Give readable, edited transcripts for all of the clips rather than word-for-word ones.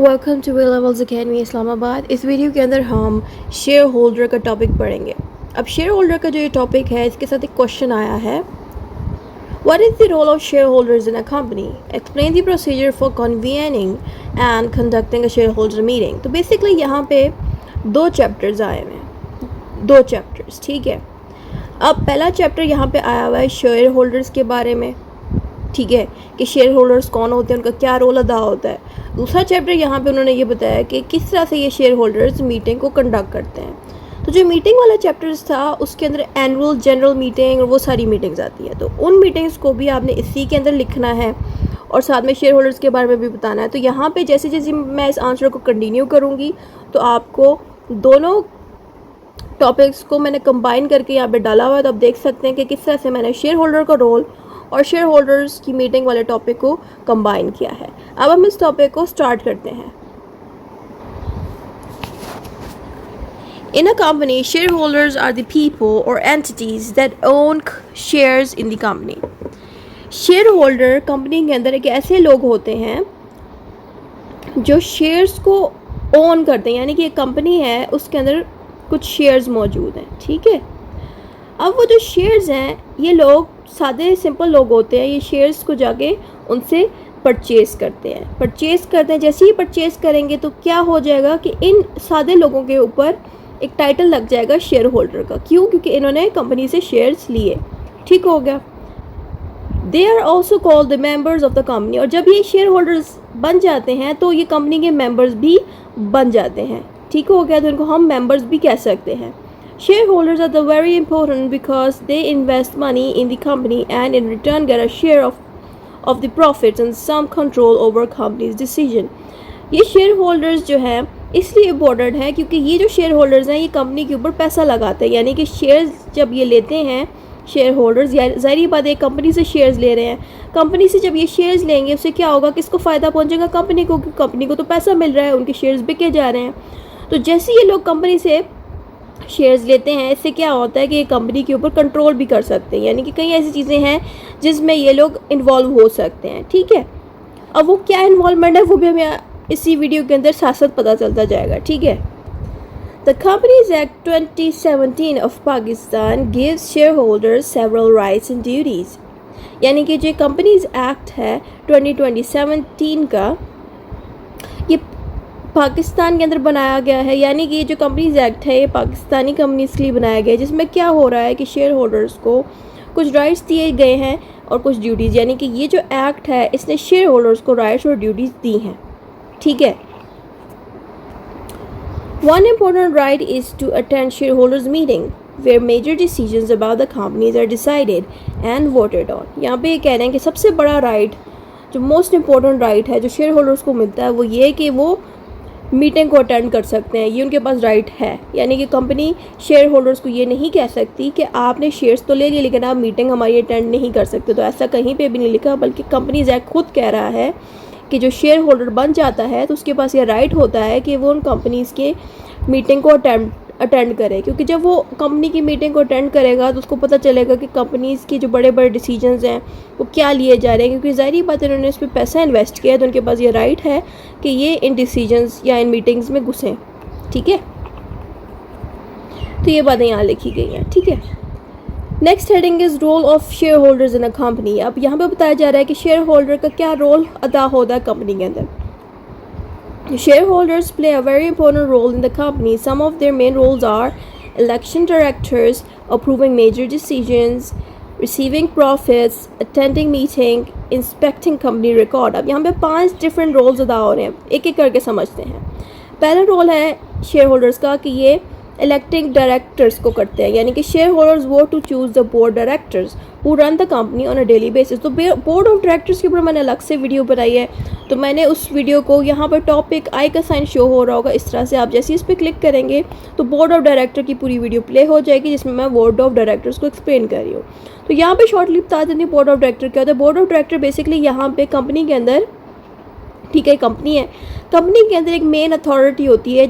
Welcome two way levels academy Islamabad. इस video के अंदर हम शेयर होल्डर का टॉपिक पढ़ेंगे। अब शेयर होल्डर का जो ये टॉपिक है, इसके साथ एक क्वेश्चन आया है, what is the role of share holders in a company, explain the procedure for convening and conducting a share holder meeting. तो बेसिकली यहाँ पे दो चैप्टर्स आए हुए हैं, दो चैप्टर्स, ठीक है। अब पहला चैप्टर यहाँ पे आया हुआ है शेयर होल्डर्स के बारे में, ठीक है, कि शेयर होल्डर्स कौन होते हैं, उनका क्या रोल अदा होता है। दूसरा चैप्टर यहाँ पे उन्होंने ये बताया कि किस तरह से ये शेयर होल्डर्स मीटिंग को कंडक्ट करते हैं। तो जो मीटिंग वाला चैप्टर्स था उसके अंदर एनुअल जनरल मीटिंग और वो सारी मीटिंग्स आती है, तो उन मीटिंग्स को भी आपने इसी के अंदर लिखना है और साथ में शेयर होल्डर्स के बारे में भी बताना है। तो यहाँ पे जैसे जैसे मैं इस आंसर को कंटिन्यू करूँगी तो आपको दोनों टॉपिक्स को मैंने कंबाइन करके यहाँ पे डाला हुआ है। तो आप देख सकते हैं कि किस तरह से मैंने शेयर होल्डर का रोल और शेयर होल्डर्स की मीटिंग वाले टॉपिक को कंबाइन किया है। अब हम इस टॉपिक को स्टार्ट करते हैं। In a company, shareholders are the people or entities that own shares in the company. Shareholder company के अंदर एक ऐसे लोग होते हैं जो शेयर्स को ओन करते हैं, यानी कि एक कंपनी है उसके अंदर कुछ शेयर्स मौजूद हैं, ठीक है। अब वो जो शेयर्स हैं, ये लोग सादे सिंपल लोग होते हैं, ये शेयर्स को जाके उनसे परचेज़ करते हैं। जैसे ही परचेज़ करेंगे तो क्या हो जाएगा कि इन सादे लोगों के ऊपर एक टाइटल लग जाएगा शेयर होल्डर का। क्यों? क्योंकि इन्होंने कंपनी से शेयर्स लिए, ठीक हो गया। They are also called the members of the company, और जब ये शेयर होल्डर्स बन जाते हैं तो ये कंपनी के मेंबर्स भी बन जाते हैं, ठीक हो गया। तो इनको हम मेंबर्स भी कह सकते हैं। Shareholders are the very important because they invest money in the company and in return get a share of the profits and some control over company's decision. ये शेयर होल्डर्स जो हैं इसलिए इम्पोर्टेंट है क्योंकि ये जो शेयर होल्डर्स हैं ये कंपनी के ऊपर पैसा लगाते हैं, यानी कि शेयर्स जब ये लेते हैं शेयर होल्डर्स, ज़ाहिर बात है कंपनी से शेयर्स ले रहे हैं। कंपनी से जब ये शेयर्स लेंगे उससे क्या होगा, किसको फ़ायदा पहुंचेगा? कंपनी को, क्योंकि कंपनी को तो पैसा मिल रहा है, उनके शेयर्स बिके जा रहे हैं। तो जैसे ये लोग कंपनी से शेयर्स लेते हैं, इससे क्या होता है कि ये कंपनी के ऊपर कंट्रोल भी कर सकते हैं, यानी कि कई ऐसी चीज़ें हैं जिसमें ये लोग इन्वॉल्व हो सकते हैं, ठीक है। अब वो क्या इन्वॉल्वमेंट है वो भी हमें इसी वीडियो के अंदर साथ साथ पता चलता जाएगा, ठीक है। The companies act 2017 of Pakistan gives share holders several rights and duties, यानी कि जो कंपनीज एक्ट है 2017 का, ये पाकिस्तान के अंदर बनाया गया है, यानी कि ये जो कंपनीज एक्ट है ये पाकिस्तानी कंपनीज के लिए बनाया गया है, जिसमें क्या हो रहा है कि शेयर होल्डर्स को कुछ राइट्स दिए गए हैं और कुछ ड्यूटीज़, यानी कि ये जो एक्ट है इसने शेयर होल्डर्स को राइट्स और ड्यूटीज़ दी हैं, ठीक है। One important right is to attend share holders meeting where major decisions about the companies are decided and voted on. यहाँ पे ये कह रहे हैं कि सबसे बड़ा राइट, जो मोस्ट इम्पोर्टेंट राइट है जो शेयर होल्डर्स को मिलता है, वो ये कि वो मीटिंग को अटेंड कर सकते हैं, ये उनके पास राइट है। यानी कि कंपनी शेयर होल्डर्स को ये नहीं कह सकती कि आपने शेयर्स तो ले लिए लेकिन आप मीटिंग हमारी अटेंड नहीं कर सकते। तो ऐसा कहीं पे भी नहीं लिखा, बल्कि कंपनीज एक्ट खुद कह रहा है कि जो शेयर होल्डर बन जाता है तो उसके पास ये राइट होता है कि वो उन कंपनीज़ के मीटिंग को अटेंड करे, क्योंकि जब वो कंपनी की मीटिंग को अटेंड करेगा तो उसको पता चलेगा कि कंपनीज़ के जो बड़े बड़े डिसीजंस हैं वो क्या लिए जा रहे हैं, क्योंकि ज़ाहिर बात है उन्होंने इस पर पैसा इन्वेस्ट किया है, तो उनके पास ये राइट है कि ये इन डिसीजंस या इन मीटिंग्स में घुसें, ठीक है। तो ये बातें यहाँ लिखी गई हैं, ठीक है। Next heading is role of share holders in a company. अब यहाँ पे बताया जा रहा है कि शेयर होल्डर का क्या रोल अदा होता है कंपनी के अंदर। Shareholders play a very important role in the company. Some of their main roles are election directors, approving major decisions, receiving profits, attending meeting, inspecting company record. अब यहाँ पे 5 डिफरेंट रोल्स अदा हो रहे हैं, एक एक करके समझते हैं। पहला रोल है शेयर होल्डर्स का कि ये इलेक्टिंग डायरेक्टर्स को करते हैं, यानी कि share holders vote to choose the board directors who run the company on a daily basis. तो बोर्ड ऑफ डायरेक्टर्स के ऊपर मैंने अलग से वीडियो बनाई है, तो मैंने उस वीडियो को यहाँ पर टॉपिक आई का साइन शो हो रहा होगा, इस तरह से आप जैसे इस पर क्लिक करेंगे तो बोर्ड ऑफ डायरेक्टर की पूरी वीडियो प्ले हो जाएगी जिसमें मैं बोर्ड ऑफ डायरेक्टर्स को एक्सप्लेन कर रही हूँ। तो यहाँ पे शॉर्टली बता देती हूँ बोर्ड ऑफ डायरेक्टर क्या होता है। बोर्ड ऑफ डायरेक्टर बेसिकली यहाँ पे कंपनी के अंदर, ठीक है, कंपनी है, कंपनी के अंदर एक मेन अथॉरिटी होती है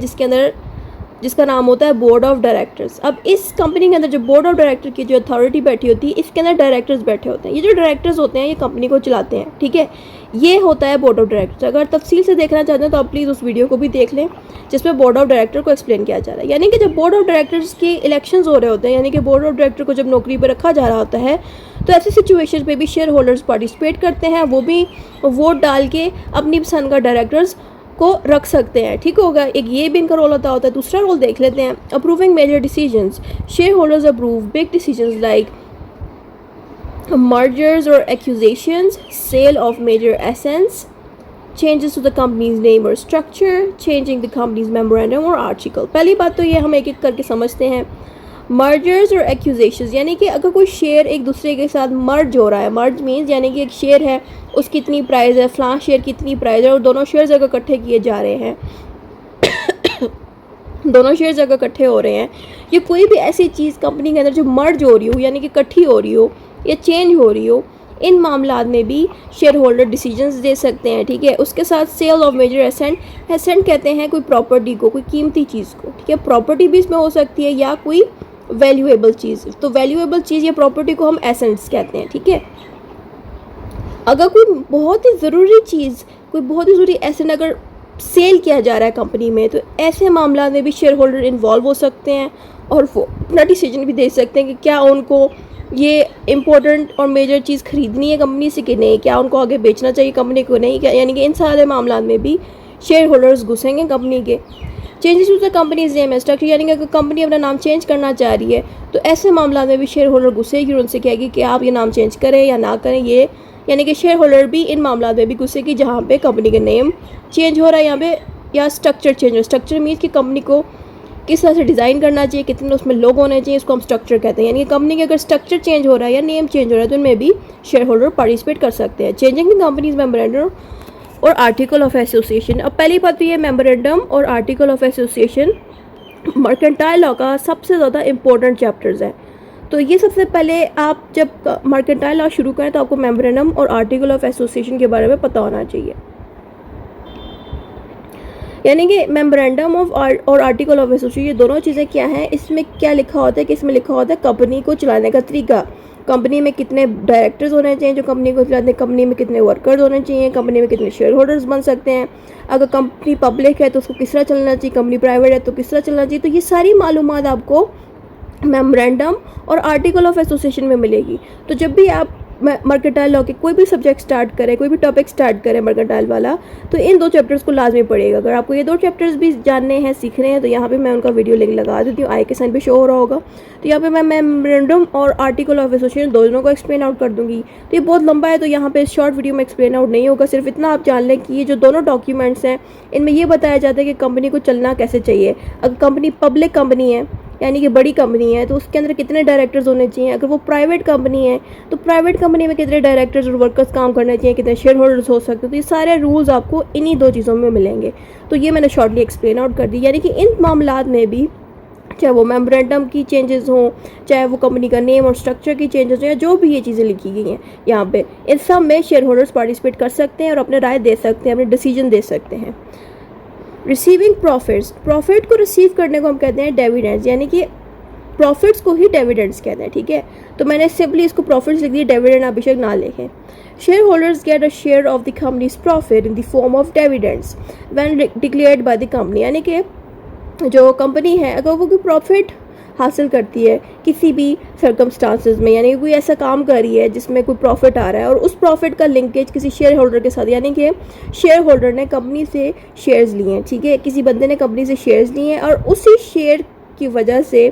जिसका नाम होता है बोर्ड ऑफ डायरेक्टर्स। अब इस कंपनी के अंदर जो बोर्ड ऑफ डायरेक्टर की जो अथॉरिटी बैठी होती है, इसके अंदर डायरेक्टर्स बैठे होते हैं। ये जो डायरेक्टर्स होते हैं ये कंपनी को चलाते हैं, ठीक है। ये होता है बोर्ड ऑफ डायरेक्टर्स। अगर तफसील से देखना चाहते हैं तो आप प्लीज़ उस वीडियो को भी देख लें जिसमें बोर्ड ऑफ डायरेक्टर को एक्सप्लेन किया जा रहा है। यानी कि जब बोर्ड ऑफ डायरेक्टर्स के इलेक्शंस हो रहे होते हैं, यानी कि बोर्ड ऑफ डायरेक्टर को जब नौकरी पर रखा जा रहा होता है, तो ऐसी सिचुएशन पे भी शेयर होल्डर्स पार्टिसिपेट करते हैं। वो भी वोट डाल के अपनी पसंद का डायरेक्टर्स को रख सकते हैं। ठीक होगा, एक ये भी इनका रोल होता है। दूसरा रोल देख लेते हैं, approving major decisions. Share holders approve big decisions like mergers or acquisitions, sale of major assets, changes to the company's name or structure, changing the company's memorandum or article। पहली बात तो ये हम एक एक करके समझते हैं। मर्जर्स और एक्यूजेशंस, यानी कि अगर कोई शेयर एक दूसरे के साथ मर्ज हो रहा है, मर्ज मीन्स यानी कि एक शेयर है उसकी इतनी प्राइस है, फलां शेयर की इतनी प्राइस है, और दोनों शेयर्स अगर इकट्ठे किए जा रहे हैं दोनों शेयर्स अगर इकट्ठे हो रहे हैं, या कोई भी ऐसी चीज़ कंपनी के अंदर जो मर्ज हो रही हो यानी कि इकट्ठी हो रही हो या चेंज हो रही हो, इन मामलात में भी शेयर होल्डर डिसीजंस दे सकते हैं। ठीक है, उसके साथ sale of major asset, asset कहते हैं कोई प्रॉपर्टी को, कोई कीमती चीज़ को। ठीक है, प्रॉपर्टी भी इसमें हो सकती है या कोई वैल्यूएबल चीज़। तो वैल्यूएबल चीज़ या प्रॉपर्टी को हम एसेट्स कहते हैं। ठीक है, अगर कोई बहुत ही ज़रूरी चीज़, कोई बहुत ही ज़रूरी एसेट अगर सेल किया जा रहा है कंपनी में, तो ऐसे मामला में भी शेयर होल्डर इन्वॉल्व हो सकते हैं और वो अपना डिसीजन भी दे सकते हैं कि क्या उनको ये इम्पोर्टेंट और मेजर चीज़ ख़रीदनी है कंपनी से कि नहीं, क्या उनको आगे बेचना चाहिए कंपनी को नहीं, क्या, यानी कि इन सारे मामला में भी शेयर होल्डर्स घुसेंगे कंपनी के। Changes to the company's name and structure, यानी कि अगर कंपनी अपना नाम चेंज करना चाह रही है तो ऐसे मामला में भी शेयर होल्डर घुसेगी और उनसे कहेगी कि आप ये नाम चेंज करें या ना करें। ये यानी कि शेयर होल्डर भी इन मामला में भी घुसेगी जहाँ पे कंपनी का नेम चेंज हो रहा है यहाँ पे, या स्ट्रक्चर चेंज हो। स्ट्रक्चर मीन्स कि कंपनी को किस तरह से डिज़ाइन करना चाहिए, कितने उसमें लोग होने चाहिए, इसको हम स्ट्रक्चर कहते हैं। यानी कि कंपनी के अगर स्ट्रक्चर चेंज हो रहा है या नेम चेंज हो रहा है तो उनमें भी शेयर होल्डर पार्टिसिपेट कर सकते हैं। चेंजिंग द कंपनीज मेमोरेंडम और आर्टिकल ऑफ एसोसिएशन। अब पहली बात तो ये मेमोरेंडम और article of association mercantile law का सबसे ज़्यादा इंपॉर्टेंट चैप्टर्स है। तो ये सबसे पहले आप जब मर्केंटाइल लॉ शुरू करें तो आपको मेमोरेंडम और आर्टिकल ऑफ एसोसिएशन के बारे में पता होना चाहिए। यानी कि मेमोरेंडम ऑफ और आर्टिकल ऑफ एसोसिएशन, ये दोनों चीज़ें क्या हैं, इसमें क्या लिखा होता है कि इसमें लिखा होता है कंपनी को चलाने का तरीका, कंपनी में कितने डायरेक्टर्स होने चाहिए जो कंपनी को चलाते हैं, कंपनी में कितने वर्कर्स होने चाहिए, कंपनी में कितने शेयर होल्डर्स बन सकते हैं, अगर कंपनी पब्लिक है तो उसको किस तरह चलना चाहिए, कंपनी प्राइवेट है तो किस तरह चलना चाहिए। तो ये सारी मालूमात आपको मेमोरेंडम और आर्टिकल ऑफ एसोसिएशन में मिलेगी। तो जब भी आप मर्केंटाइल लॉ के कोई भी सब्जेक्ट स्टार्ट करें, कोई भी टॉपिक स्टार्ट करें मर्केंटाइल वाला, तो इन दो चैप्टर्स को लाजमी पड़ेगा। अगर आपको ये दो चैप्टर्स भी जानने हैं, सीखने हैं, तो यहाँ पे मैं उनका वीडियो लिंक लगा देती हूँ, आई के साइन पे शो हो रहा होगा। तो यहाँ पे मैं मेमोरेंडम और आर्टिकल ऑफ एसोसिएशन दोनों को एक्सप्लेन आउट कर दूँगी। तो ये बहुत लंबा है तो यहाँ पे शॉर्ट वीडियो में एक्सप्लेन आउट नहीं होगा। सिर्फ इतना आप जान लें कि ये जो दोनों डॉक्यूमेंट्स हैं इनमें ये बताया जाता है कि कंपनी को चलना कैसे चाहिए। अगर कंपनी पब्लिक कंपनी है यानी कि बड़ी कंपनी है तो उसके अंदर कितने डायरेक्टर्स होने चाहिए, अगर वो प्राइवेट कंपनी है तो प्राइवेट कंपनी में कितने डायरेक्टर्स और वर्कर्स काम करने चाहिए, कितने शेयर होल्डर्स हो सकते हैं। तो ये सारे रूल्स आपको इन्हीं दो चीज़ों में मिलेंगे। तो ये मैंने शॉर्टली एक्सप्लेन आउट कर दी। यानी कि इन मामलात में भी चाहे वो मेमोरेंडम की चेंजेस हों, चाहे वो कंपनी का नेम और स्ट्रक्चर की चेंजेस हों, या जो भी ये चीज़ें लिखी गई हैं यहाँ पे, इन सब में शेयर होल्डर्स पार्टिसिपेट कर सकते हैं और अपने राय दे सकते हैं, अपने डिसीजन दे सकते हैं। रिसीविंग प्रॉफिट्स, प्रॉफिट को रिसीव करने को हम कहते हैं डिविडेंड्स, यानी कि प्रॉफिट्स को ही डिविडेंड्स कहते हैं। ठीक है, तो मैंने सिंपली इसको प्रॉफिट्स लिख दिया, डिविडेंड आप बेशक ना लिखें। Share holders get a share of the companies profit in the form of dividends when declared by the company. यानी कि जो कंपनी है अगर वो कोई प्रॉफिट हासिल करती है किसी भी सर्कमस्टांसेस में, यानी कोई ऐसा काम कर रही है जिसमें कोई प्रॉफिट आ रहा है और उस प्रॉफिट का लिंकेज किसी शेयर होल्डर के साथ, यानी कि शेयर होल्डर ने कंपनी से शेयर्स लिए हैं। ठीक है, किसी बंदे ने कंपनी से शेयर्स लिए हैं और उसी शेयर की वजह से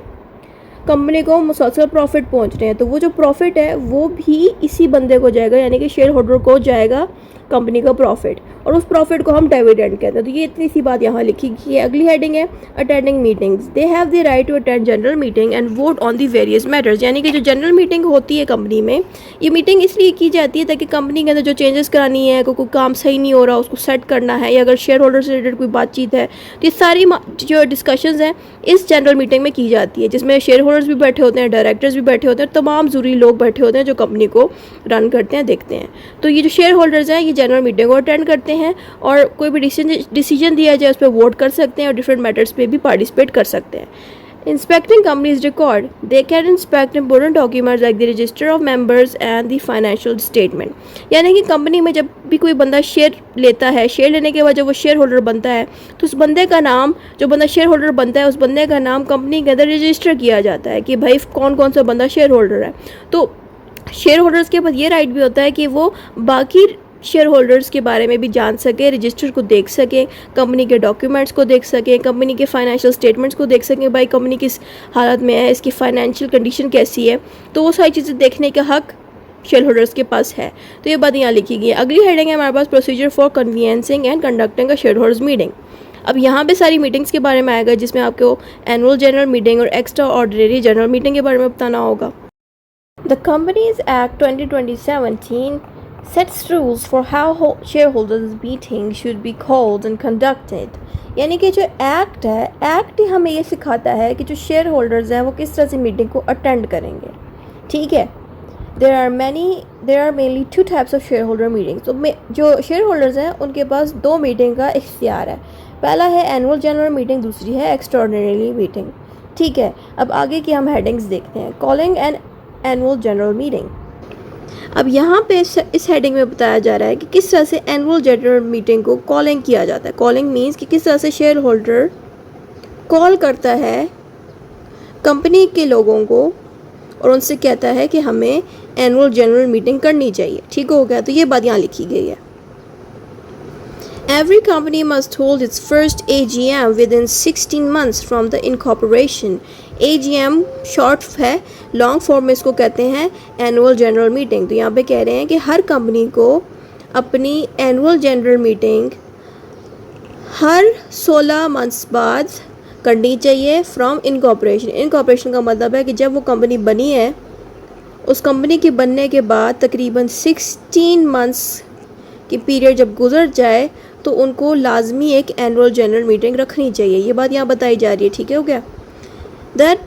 कंपनी को मुसलसल प्रॉफिट पहुंच रहे हैं, तो वो जो प्रॉफिट है वो भी इसी बंदे को जाएगा, यानी कि शेयर होल्डर को जाएगा कंपनी का प्रॉफिट, और उस प्रॉफिट को हम डिविडेंड कहते हैं। तो ये इतनी सी बात यहाँ लिखी गई है। अगली हेडिंग है attending meetings. They have the right to attend general meeting and vote on the various matters. यानी कि जो जनरल मीटिंग होती है कंपनी में, ये मीटिंग इसलिए की जाती है ताकि कंपनी के अंदर जो चेंजेस करानी है, कोई काम सही नहीं हो रहा उसको सेट करना है, या अगर शेयर होल्डर से रिलेटेड कोई बातचीत है, तो ये सारी जो डिस्कशंस हैं इस जनरल मीटिंग में की जाती है, जिसमें शेयर होल्डर्स भी बैठे होते हैं, डायरेक्टर्स भी बैठे होते हैं, तमाम ज़रूरी लोग बैठे होते हैं जो कंपनी को रन करते हैं, देखते हैं। तो ये जो शेयर होल्डर्स हैं ये जनरल मीटिंग को अटेंड करते हैं और कोई भी डिसीजन दिया जाए उस पर वोट कर सकते हैं और डिफरेंट मैटर्स पे भी पार्टिसिपेट कर सकते हैं। Inspecting companies record, they can inspect important documents like the register of members and the financial statement। यानी कि कंपनी में जब भी कोई बंदा शेयर लेता है, शेयर लेने के बाद जब वो शेयर होल्डर बनता है तो उस बंदे का नाम, जो बंदा शेयर होल्डर बनता है उस बंदे का नाम कंपनी के अंदर रजिस्टर किया जाता है कि भाई कौन कौन सा बंदा शेयर होल्डर है। तो शेयर होल्डर्स के पास ये राइट भी होता है कि वो बाकी शेयर होल्डर्स के बारे में भी जान सके, रजिस्टर को देख सके, कंपनी के डॉक्यूमेंट्स को देख सके, कंपनी के फाइनेंशियल स्टेटमेंट्स को देख सकें, भाई कंपनी किस हालत में है, इसकी फाइनेंशियल कंडीशन कैसी है। तो वो सारी चीज़ें देखने का हक शेयर होल्डर्स के पास है। तो ये बात यहाँ लिखी गई है। अगली हेडिंग है हमारे पास procedure for convening and conducting a share holders meeting. अब यहाँ पे सारी मीटिंग्स के बारे में आएगा जिसमें आपको एनुअल जनरल मीटिंग और एक्स्ट्रा ऑर्डिनरी जनरल मीटिंग के बारे में बताना होगा। The companies act 2017 sets rules for how shareholders meeting should be called and conducted। यानी कि जो एक्ट है, एक्ट ही हमें ये सिखाता है कि जो शेयर होल्डर्स हैं वो किस तरह से मीटिंग को अटेंड करेंगे। ठीक है, there are mainly two types of shareholder meetings। तो जो शेयर होल्डर्स हैं उनके पास दो मीटिंग का इख्तियार है। पहला है एनुअल जनरल मीटिंग, दूसरी है एक्स्ट्राऑर्डिनरी मीटिंग। ठीक है, अब आगे की हम हेडिंग्स देखते हैं। Calling an annual general meeting. अब यहाँ पे इस हेडिंग में बताया जा रहा है कि किस तरह से एनुअल जनरल मीटिंग को कॉलिंग किया जाता है। कॉलिंग मीन्स कि किस तरह से शेयर होल्डर कॉल करता है कंपनी के लोगों को और उनसे कहता है कि हमें एनुअल जनरल मीटिंग करनी चाहिए। ठीक हो गया, तो ये बात यहाँ लिखी गई है। Every company must hold its first AGM within 16 months from the incorporation। AGM short है, लॉन्ग फॉर्म में इसको कहते हैं एनुअल जनरल मीटिंग। तो यहाँ पे कह रहे हैं कि हर कंपनी को अपनी एनुअल जनरल मीटिंग हर 16 मंथ्स बाद करनी चाहिए फ्रॉम इनकॉर्पोरेशन। इनकॉर्पोरेशन का मतलब है कि जब वो कंपनी बनी है, उस कंपनी के बनने के बाद तकरीबन 16 मंथ्स की पीरियड जब गुजर जाए तो उनको लाजमी एक एनुअल जनरल मीटिंग रखनी चाहिए। ये बात यहाँ बताई जा रही है। ठीक है, हो गया। That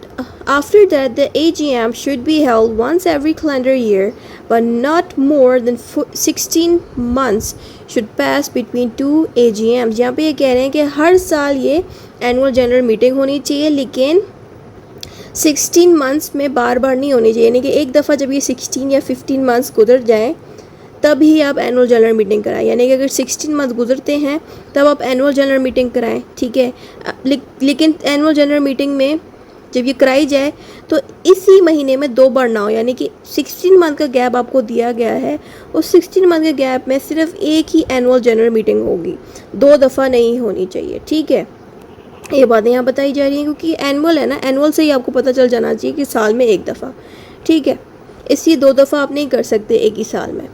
after that the AGM should be held once every calendar year but not more than 16 months should pass between two AGMs। यहाँ पे ये कह रहे हैं कि हर साल ये एनुअल जनरल मीटिंग होनी चाहिए, लेकिन 16 मंथ्स में बार बार नहीं होनी चाहिए। यानी कि एक दफ़ा जब ये 16 या 15 मंथ्स गुजर जाएँ तब ही आप एनुअल जनरल मीटिंग कराएं। यानी कि अगर 16 मंथ गुजरते हैं तब आप एनुअल जनरल मीटिंग कराएं। ठीक है, लेकिन एनुअल जनरल मीटिंग में जब ये कराई जाए तो इसी महीने में 2 बार ना हो। यानी कि 16 मंथ का गैप आपको दिया गया है, उस 16 मंथ के गैप में सिर्फ एक ही एनुअल जनरल मीटिंग होगी, 2 दफ़ा नहीं होनी चाहिए। ठीक है, ये बातें यहाँ बताई जा रही हैं क्योंकि एनुअल है ना, एनुअल से ही आपको पता चल जाना चाहिए कि साल में एक दफ़ा। ठीक है, इसलिए 2 दफ़ा आप नहीं कर सकते एक ही साल में।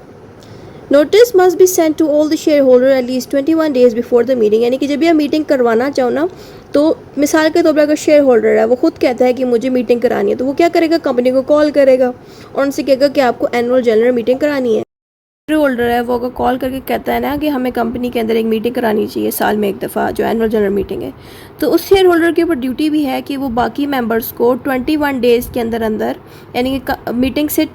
Notice must be send to all the share holder at least 21 days before the meeting. यानी कि जब भी आप मीटिंग करवाना चाहो ना, तो मिसाल के तौर पर अगर शेयर होल्डर है वो खुद कहता है कि मुझे मीटिंग करानी है, तो वो क्या करेगा, कंपनी को कॉल करेगा और उनसे कहेगा कि आपको एनुअल जनरल मीटिंग करानी है। शेयर होल्डर है वो अगर कॉल करके कहता है ना कि हमें कंपनी के अंदर एक मीटिंग करानी चाहिए साल में एक दफ़ा, जो एनुअल जनरल मीटिंग है, तो उस शेयर होल्डर के ऊपर ड्यूटी भी है कि वो बाकी मेंबर्स को 21 डेज़ के अंदर अंदर, यानी कि मीटिंग से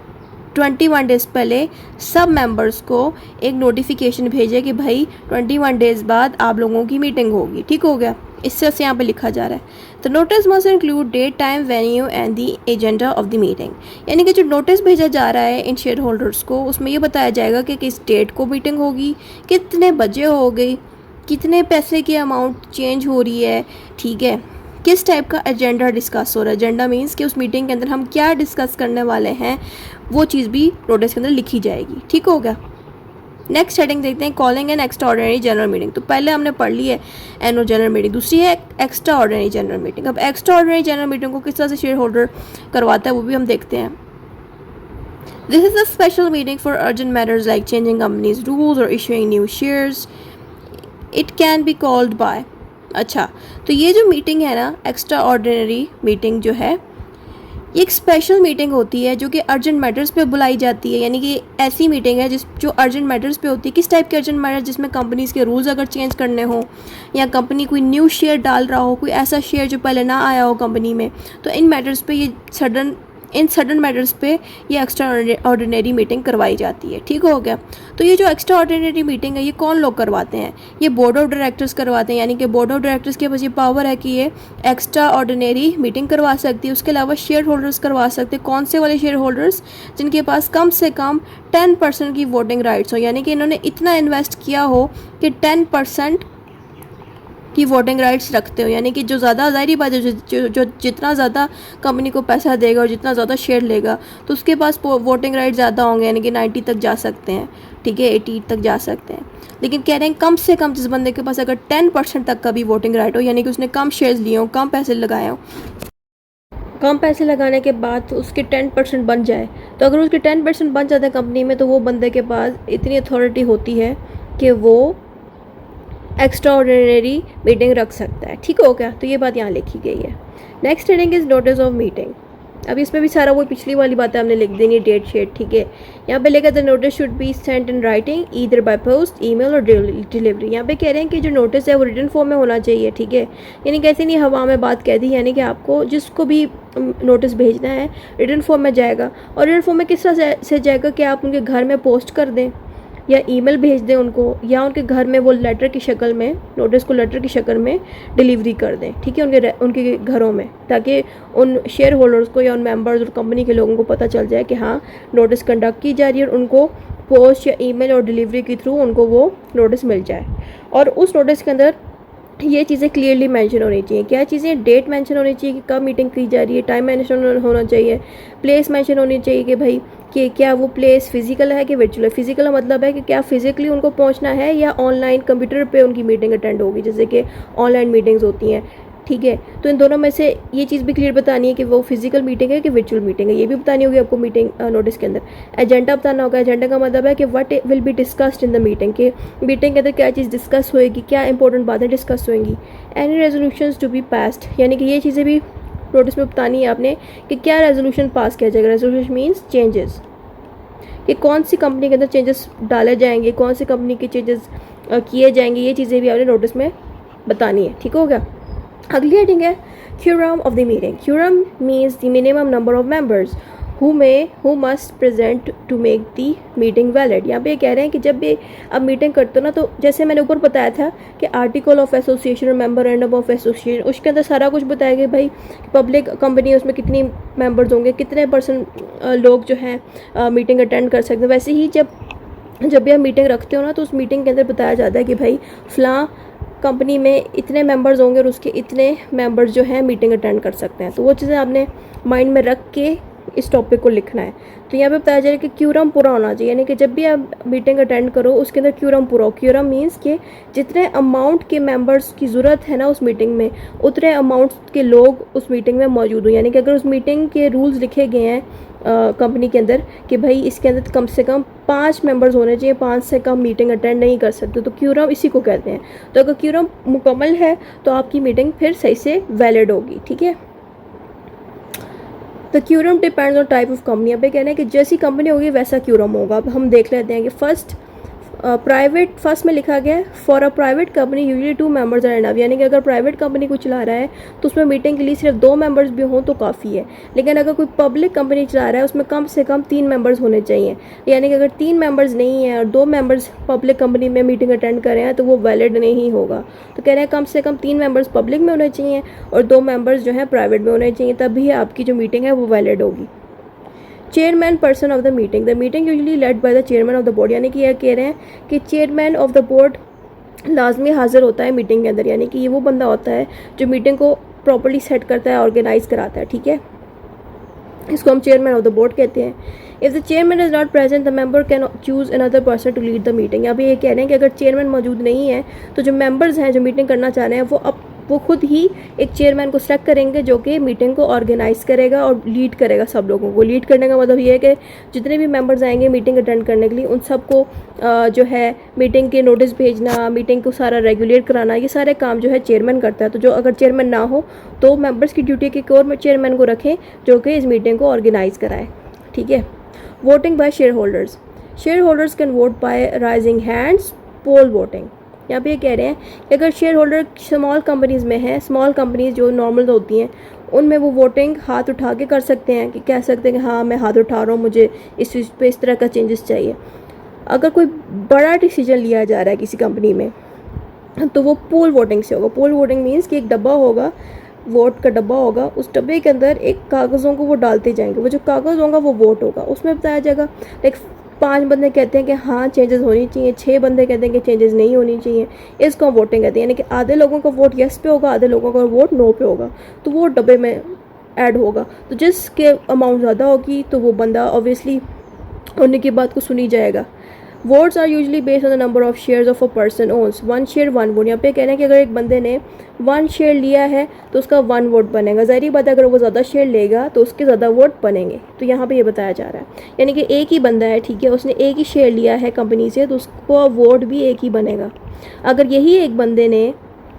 21 डेज़ पहले सब मेंबर्स को एक नोटिफिकेशन भेजे कि भाई 21 डेज़ बाद आप लोगों की मीटिंग होगी। ठीक हो गया, इस तरह से यहाँ पे लिखा जा रहा है। तो notice must include date, time, venue and the agenda of the meeting. यानी कि जो नोटिस भेजा जा रहा है इन शेयर होल्डर्स को, उसमें ये बताया जाएगा कि किस डेट को मीटिंग होगी, कितने बजे हो गई, कितने पैसे की अमाउंट चेंज हो रही है। ठीक है, किस टाइप का एजेंडा डिस्कस हो रहा है। एजेंडा मीन्स कि उस मीटिंग के अंदर हम क्या डिस्कस करने वाले हैं, वो चीज़ भी नोटिस के अंदर लिखी जाएगी। ठीक हो गया। नेक्स्ट हेडिंग देखते हैं, calling an extra ordinary general meeting. तो पहले हमने पढ़ ली है एनुअल जनरल मीटिंग, दूसरी है एक्स्ट्रा ऑर्डिनरी जनरल मीटिंग। अब एक्स्ट्रा ऑर्डिनरी जनरल मीटिंग को किस तरह से शेयर होल्डर करवाता है वो भी हम देखते हैं। This is a special meeting for urgent matters like changing companies rules और issuing new shares. It can be called by. अच्छा, तो ये जो मीटिंग है ना, एक्स्ट्रा ऑर्डिनरी मीटिंग जो है, ये एक स्पेशल मीटिंग होती है जो कि अर्जेंट मैटर्स पे बुलाई जाती है। यानी कि ऐसी मीटिंग है जो अर्जेंट मैटर्स पे होती है। किस टाइप के अर्जेंट मैटर्स, जिसमें कंपनीज़ के रूल्स अगर चेंज करने हो या कंपनी कोई न्यू शेयर डाल रहा हो, कोई ऐसा शेयर जो पहले ना आया हो कंपनी में, तो इन मैटर्स पे ये सडन इन सडन मैटर्स पे ये एक्स्ट्रा ऑर्डिनरी मीटिंग करवाई जाती है। ठीक हो गया। तो ये जो एक्स्ट्रा ऑर्डिनरी मीटिंग है ये कौन लोग करवाते हैं? ये बोर्ड ऑफ डायरेक्टर्स करवाते हैं, यानी कि बोर्ड ऑफ डायरेक्टर्स के पास ये पावर है कि ये एक्स्ट्रा ऑर्डिनरी मीटिंग करवा सकती है। उसके अलावा शेयर होल्डर्स करवा सकते हैं। कौन से वाले शेयर होल्डर्स? जिनके पास कम से कम 10% की वोटिंग राइट्स हो, यानी कि इन्होंने इतना इन्वेस्ट किया हो कि 10% की वोटिंग राइट्स रखते हो, यानी कि जो ज़्यादा, ज़ाहिर बात है, जो जितना ज़्यादा कंपनी को पैसा देगा और जितना ज़्यादा शेयर लेगा तो उसके पास वोटिंग राइट ज़्यादा होंगे, यानी कि 90 तक जा सकते हैं, ठीक है, 80 तक जा सकते हैं। लेकिन कह रहे हैं कम से कम जिस बंदे के पास अगर 10% तक का भी वोटिंग राइट हो, यानी कि उसने कम शेयर्स लिए हों, कम पैसे लगाए हों, कम पैसे लगाने के बाद उसके 10% बन जाए, तो अगर उसके 10% बन जाता है कंपनी में, तो वो बंदे के पास इतनी अथॉरिटी होती है कि वो एक्स्ट्रा ऑर्डिनरी मीटिंग रख सकता है। ठीक हो गया। तो ये बात यहाँ लिखी गई है। Next heading is notice of meeting. अब इसमें भी सारा वो पिछली वाली बातें हमने लिख देनी, डेट शीट, ठीक है। यहाँ पे लिखा the notice should be sent in writing either by post, email और डिलीवरी। यहाँ पे कह रहे हैं कि जो नोटिस है वो रिटन फॉर्म में होना चाहिए, ठीक है। यानी कैसे नहीं हवा में बात कह दी, यानी कि आपको जिसको भी नोटिस भेजना है रिटन फॉर्म में जाएगा। और रिटन फॉर्म में किस तरह से जाएगा कि आप उनके घर में पोस्ट कर दें या ईमेल भेज दें उनको, या उनके घर में वो लेटर की शक्ल में, नोटिस को लेटर की शक्ल में डिलीवरी कर दें, ठीक है, उनके घरों में, ताकि उन शेयर होल्डर्स को या उन मेंबर्स और कंपनी के लोगों को पता चल जाए कि हाँ नोटिस कंडक्ट की जा रही है और उनको पोस्ट या ईमेल और डिलीवरी के थ्रू उनको वो नोटिस मिल जाए। और उस नोटिस के अंदर ये चीज़ें क्लियरली मेंशन होनी चाहिए। क्या चीज़ें? डेट मेंशन होनी चाहिए कि कब मीटिंग की जा रही है, टाइम मेंशन होना चाहिए, प्लेस मेंशन होनी चाहिए कि भाई कि क्या वो प्लेस फिजिकल है कि वर्चुअल है। फिजिकल का मतलब है कि क्या फिजिकली उनको पहुंचना है या ऑनलाइन कंप्यूटर पे उनकी मीटिंग अटेंड होगी, जैसे कि ऑनलाइन मीटिंग्स होती हैं, ठीक है। तो इन दोनों में से ये चीज़ भी क्लियर बतानी है कि वो फिजिकल मीटिंग है कि वर्चुअल मीटिंग है, ये भी बतानी होगी आपको मीटिंग नोटिस के अंदर। एजेंडा बताना होगा। एजेंडा का मतलब है कि what will be discussed in the meeting, कि मीटिंग के अंदर क्या चीज़ डिस्कस होएगी, क्या इंपॉर्टेंट बातें डिस्कस होएंगी। Any resolutions to be passed, यानी कि ये चीज़ें भी नोटिस में बतानी है आपने कि क्या रेजोल्यूशन पास किया जाएगा। रेजोल्यूशन मीन्स चेंजेस, कि कौन सी कंपनी के अंदर चेंजेस डाले जाएंगे, कौन सी कंपनी के चेंजेस किए जाएंगे, ये चीज़ें भी आपने नोटिस में बतानी है। ठीक हो गया। अगली हेडिंग है quorum of the meeting. Quorum means the minimum number of members who must present to make the meeting valid. यहाँ पे कह रहे हैं कि जब भी आप मीटिंग करते हो ना, तो जैसे मैंने ऊपर बताया था कि आर्टिकल ऑफ एसोसिएशन और मेमोरेंडम ऑफ एसोसिएशन, उसके अंदर सारा कुछ बताया गया भाई पब्लिक कंपनी है, उसमें कितनी मेंबर्स होंगे, कितने % लोग जो हैं मीटिंग अटेंड कर सकते हैं। वैसे ही जब भी आप मीटिंग रखते हो ना, तो उस मीटिंग के अंदर बताया जाता है कि भाई फ़लाँ कंपनी में इतने मेंबर्स होंगे और उसके इतने मेंबर्स जो हैं मीटिंग अटेंड कर सकते हैं। तो वो चीज़ें आपने माइंड में रख के इस टॉपिक को लिखना है। तो यहाँ पे बताया जा रहा है कि क्यूरम पूरा होना चाहिए, यानी कि जब भी आप मीटिंग अटेंड करो उसके अंदर क्यूरम पूरा हो। क्यूरम मीन्स कि जितने अमाउंट के मेंबर्स की ज़रूरत है ना उस मीटिंग में, उतने अमाउंट के लोग उस मीटिंग में मौजूद हो। यानी कि अगर उस मीटिंग के रूल्स लिखे गए हैं कंपनी के अंदर कि भाई इसके अंदर कम से कम 5 मेंबर्स होने चाहिए, 5 से कम मीटिंग अटेंड नहीं कर सकते, तो क्यूरम इसी को कहते हैं। तो अगर क्यूरम मुकम्मल है तो आपकी मीटिंग फिर सही से वैलिड होगी, ठीक है। The quorum depends on type of company. अब ये कहना है कि जैसी कंपनी होगी वैसा क्यूरम होगा। अब हम देख लेते हैं कि फर्स्ट में लिखा गया है for a private company usually 2 members are enough, यानी कि अगर प्राइवेट कंपनी को चला रहा है तो उसमें मीटिंग के लिए सिर्फ 2 मेंबर्स भी हों तो काफ़ी है। लेकिन अगर कोई पब्लिक कंपनी चला रहा है उसमें कम से कम 3 मेंबर्स होने चाहिए, यानी कि अगर 3 मेंबर्स नहीं है और 2 मेंबर्स पब्लिक कंपनी में मीटिंग अटेंड कर रहे हैं तो वो वैलिड नहीं होगा। तो कह रहे हैं कम से कम 3 मेंबर्स पब्लिक में होने चाहिए और 2 मेंबर्स जो है प्राइवेट में होने चाहिए, तभी आपकी जो मीटिंग है वो वैलिड होगी। Chairman person of the meeting usually led by the chairman of the board, यानी कि यह कह रहे हैं कि चेयरमैन ऑफ द बोर्ड लाजमी हाजिर होता है मीटिंग के अंदर, यानी कि ये वो बंदा होता है जो मीटिंग को प्रॉपर्ली सेट करता है, ऑर्गेनाइज कराता है, ठीक है। इसको हम चेयरमैन ऑफ द बोर्ड कहते हैं। If the chairman is not present the member can choose another person to lead the meeting. अभी ये कह रहे हैं कि अगर चेयरमैन मौजूद नहीं है तो जो मेंबर्स हैं जो मीटिंग करना चाह रहे हैं वो खुद ही एक चेयरमैन को सेलेक्ट करेंगे जो कि मीटिंग को ऑर्गेनाइज करेगा और लीड करेगा सब लोगों को। लीड करने का मतलब ये है कि जितने भी मेंबर्स आएंगे मीटिंग अटेंड करने के लिए उन सबको जो है मीटिंग के नोटिस भेजना, मीटिंग को सारा रेगुलेट कराना, ये सारे काम जो है चेयरमैन करता है। तो जो अगर चेयरमैन ना हो तो मेंबर्स की ड्यूटी के और चेयरमैन को रखें जो कि इस मीटिंग को ऑर्गेनाइज कराए, ठीक है। Voting by share holders can vote by raising hands, poll voting. यहाँ पे ये कह रहे हैं कि अगर शेयर होल्डर स्मॉल कंपनीज़ में है, स्मॉल कंपनीज जो नॉर्मल होती हैं उनमें वो वोटिंग हाथ उठा के कर सकते हैं, कि कह सकते हैं कि हाँ मैं हाथ उठा रहा हूँ, मुझे इस चीज़ पे इस तरह का चेंजेस चाहिए। अगर कोई बड़ा डिसीजन लिया जा रहा है किसी कंपनी में तो वो पोल वोटिंग से होगा। पोल वोटिंग मीन्स कि एक डब्बा होगा, वोट का डब्बा होगा, उस डब्बे के अंदर एक कागज़ों को वो डालते जाएंगे, वो जो कागज़ होगा वो वोट होगा, उसमें बताया जाएगा। लाइक 5 बंदे कहते हैं कि हाँ चेंजेस होनी चाहिए, 6 बंदे कहते हैं कि चेंजेस नहीं होनी चाहिए, इसको हम वोटिंग कहते हैं। यानी कि आधे लोगों का वोट येस पे होगा, आधे लोगों का वोट नो पे होगा, तो वो डब्बे में ऐड होगा। तो जिसके अमाउंट ज़्यादा होगी तो वो बंदा ऑब्वियसली होने की बात को सुनी जाएगा। Votes are usually based on the number of shares of a person owns, 1 share 1 vote. यहाँ पे कह रहे हैं कि अगर एक बंदे ने 1 शेयर लिया है तो उसका 1 वोट बनेगा। ज़ाहिर बात है अगर वो ज़्यादा शेयर लेगा तो उसके ज़्यादा वोट बनेंगे। तो यहाँ पे ये बताया जा रहा है, यानी कि एक ही बंदा है, ठीक है, उसने एक ही शेयर लिया है कंपनी से तो उसको वोट भी एक ही बनेगा। अगर यही एक बंदे ने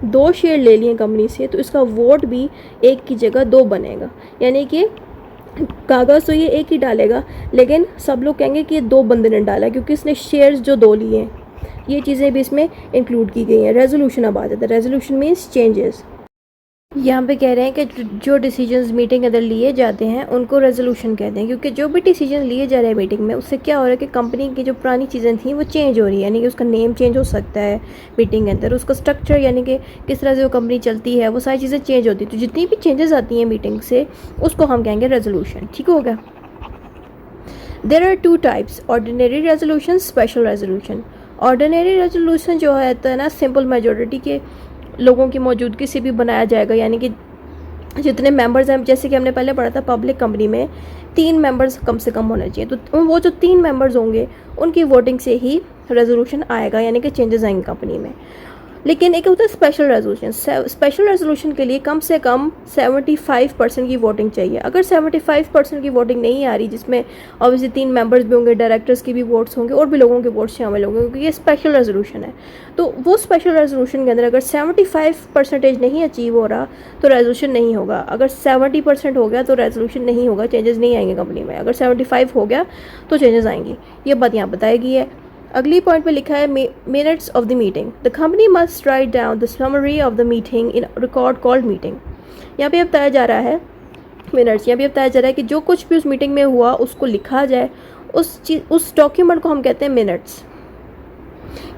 2 शेयर ले लिए कंपनी से तो इसका वोट भी एक की जगह 2 बनेगा। यानी कि कागज़ तो ये एक ही डालेगा, लेकिन सब लोग कहेंगे कि ये 2 बंदे ने डाला क्योंकि इसने शेयर्स जो 2 लिए हैं। ये चीज़ें भी इसमें इंक्लूड की गई हैं। रेजोल्यूशन अब आ जाता है। Resolution means changes. यहाँ पे कह रहे हैं कि जो डिसीजंस मीटिंग के अंदर लिए जाते हैं उनको रेजोल्यूशन कहते हैं, क्योंकि जो भी डिसीजन लिए जा रहे हैं मीटिंग में उससे क्या हो रहा है कि कंपनी की जो पुरानी चीज़ें थी वो चेंज हो रही है। यानी कि उसका नेम चेंज हो सकता है मीटिंग के अंदर, उसका स्ट्रक्चर यानी कि किस तरह से वो कंपनी चलती है वो सारी चीज़ें चेंज होती है। तो जितनी भी चेंजेस आती हैं मीटिंग से उसको हम कहेंगे रेजोल्यूशन। ठीक हो गया। There are 2 types, ordinary resolution, special resolution. Ordinary resolution जो है तो है ना सिंपल मेजोरिटी के लोगों की मौजूदगी से भी बनाया जाएगा। यानी कि जितने मेंबर्स हैं, जैसे कि हमने पहले पढ़ा था पब्लिक कंपनी में 3 मेंबर्स कम से कम होने चाहिए, तो वो जो 3 मेंबर्स होंगे उनकी वोटिंग से ही रेजोल्यूशन आएगा, यानी कि चेंजेस आएंगे कंपनी में। लेकिन एक होता है स्पेशल रेजोल्यूशन। स्पेशल रेजोल्यूशन के लिए कम से कम 75% की वोटिंग चाहिए। अगर 75% की वोटिंग नहीं आ रही, जिसमें ऑब्वियसली 3 मेंबर्स भी होंगे, डायरेक्टर्स की भी वोट्स होंगे और भी लोगों के वोट्स शामिल होंगे, क्योंकि ये स्पेशल रेजोल्यूशन है। तो वो स्पेशल रेजोल्यूशन के अंदर अगर 75% नहीं अचीव हो रहा तो रेजोल्यूशन नहीं होगा। अगर 70% हो गया तो रेजोल्यूशन नहीं होगा, चेंजेस नहीं आएंगे कंपनी में। अगर 75 हो गया तो चेंजेस आएंगी। ये बात यहाँ बताई गई है। अगली पॉइंट पे लिखा है minutes of the meeting. The company must write down the summary of the meeting in record called meeting. यहाँ पे बताया जा रहा है मिनट्स, यहाँ पे बताया जा रहा है कि जो कुछ भी उस मीटिंग में हुआ उसको लिखा जाए। उस डॉक्यूमेंट को हम कहते हैं मिनट्स।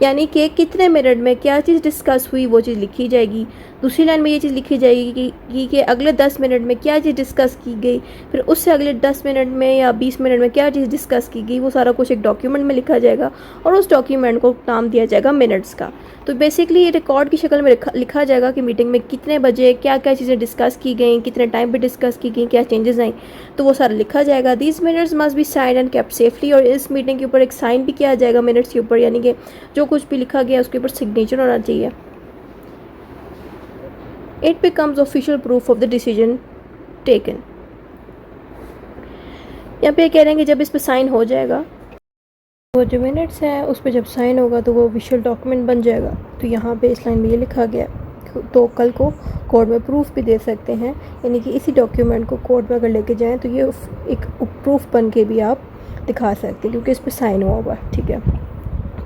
यानी कि कितने मिनट में क्या चीज़ डिस्कस हुई वो चीज़ लिखी जाएगी। दूसरी लाइन में ये चीज़ लिखी जाएगी कि अगले 10 मिनट में क्या चीज़ डिस्कस की गई, फिर उससे अगले 10 मिनट में या 20 मिनट में क्या चीज़ डिस्कस की गई, वो सारा कुछ एक डॉक्यूमेंट में लिखा जाएगा और उस डॉक्यूमेंट को नाम दिया जाएगा मिनट्स का। तो बेसिकली ये रिकॉर्ड की शक्ल में लिखा जाएगा कि मीटिंग में कितने बजे क्या क्या चीज़ें डिस्कस की गई, कितने टाइम पे डिस्कस की गई, क्या चेंजेस आई, तो वो सारा लिखा जाएगा। These minutes must be sign and kept safely. और इस मीटिंग के ऊपर एक साइन भी किया जाएगा मिनट्स के ऊपर, यानी कि जो कुछ भी लिखा गया उसके ऊपर सिग्नेचर होना चाहिए। It becomes official proof of the decision taken। यहाँ पे कह रहे हैं कि जब इस पे साइन हो जाएगा, वो जो मिनट्स है उस पर जब साइन होगा तो वो ऑफिशियल डॉक्यूमेंट बन जाएगा। तो यहाँ पे इस लाइन में ये लिखा गया, तो कल को कोर्ट में प्रूफ भी दे सकते हैं। यानी कि इसी डॉक्यूमेंट को कोर्ट में अगर लेके जाएं तो ये एक प्रूफ बन के भी आप दिखा सकते हैं, क्योंकि इस पर साइन हुआ हुआ। ठीक है,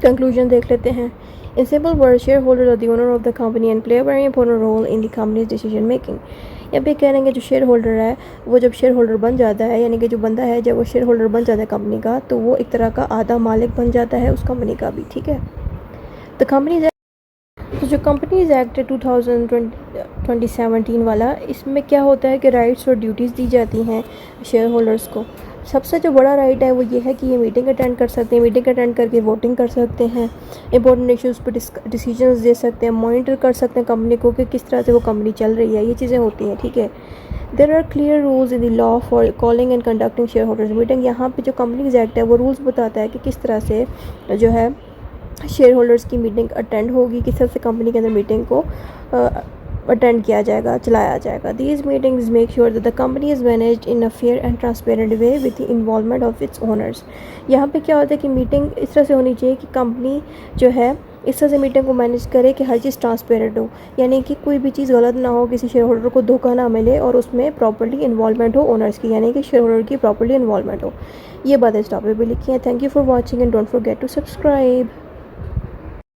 कंक्लूजन देख लेते हैं। In simple words, shareholders are the owner of the company and play a very important role in the company's decision making। यहाँ पे कह रहे हैं कि जो शेयर होल्डर है वो जब शेयर होल्डर बन जाता है, यानी कि जो बंदा है जब वो शेयर होल्डर बन जाता है कंपनी का, तो वो एक तरह का आधा मालिक बन जाता है उस कंपनी का भी। ठीक है, तो कंपनीज तो जो कंपनीज एक्ट है 2017 वाला, इसमें क्या होता है कि राइट्स और ड्यूटीज़ दी जाती हैं शेयर होल्डर्स को। सबसे जो बड़ा राइट है वो ये है कि ये मीटिंग अटेंड कर सकते हैं, मीटिंग अटेंड करके वोटिंग कर सकते हैं, इंपॉर्टेंट इश्यूज़ पे डिसीजंस दे सकते हैं, मॉनिटर कर सकते हैं कंपनी को कि किस तरह से वो कंपनी चल रही है। ये चीज़ें होती हैं। ठीक है, there are clear rules in the law for calling and conducting share holders meeting. यहाँ पे जो कंपनीज एक्ट है वो रूल्स बताता है कि किस तरह से जो है शेयर होल्डर्स की मीटिंग अटेंड होगी, किस तरह से कंपनी के अंदर मीटिंग को अटेंड किया जाएगा, चलाया जाएगा। These meetings make sure that the company is managed in a fair and transparent way with the involvement of its owners. यहाँ पे क्या होता है कि मीटिंग इस तरह से होनी चाहिए कि कंपनी जो है इस तरह से मीटिंग को मैनेज करे कि हर चीज़ ट्रांसपेरेंट हो, यानी कि कोई भी चीज़ गलत ना हो, किसी शेयर होल्डर को धोखा ना मिले और उसमें प्रॉपर्ली इन्वॉल्वमेंट हो ओनर्स की, यानी कि शेयर होल्डर की प्रॉपर्ली इन्वॉल्वमेंट हो। ये बातें इस टॉपिक पे लिखी हैं। Thank you for watching and don't forget to subscribe.